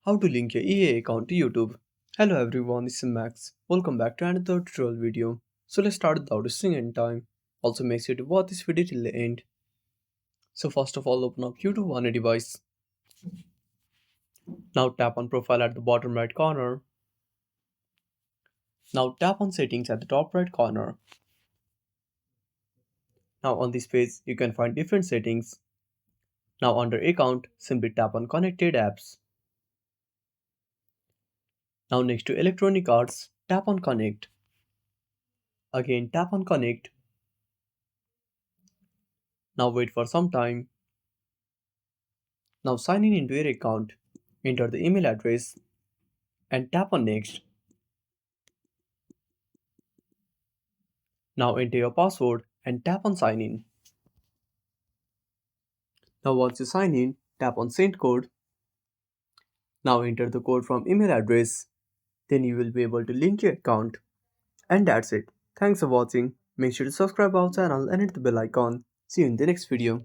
How to link your EA account to YouTube. Hello everyone, this is Max. Welcome back to another tutorial video. So let's start without wasting any time. Also make sure to watch this video till the end. So first of all, open up YouTube on a device. Now tap on profile at the bottom right corner. Now tap on settings at the top right corner. Now on this page, you can find different settings. Now under account, simply tap on connected apps. Now next to electronic arts, tap on connect. Again tap on connect. Now wait for some time. Now sign in into your account. Enter the email address and tap on next. Now enter your password and tap on sign in. Now once you sign in, tap on send code. Now enter the code from email address. Then you will be able to link your account. And that's it. Thanks for watching. Make sure to subscribe our channel and hit the bell icon. See you in the next video.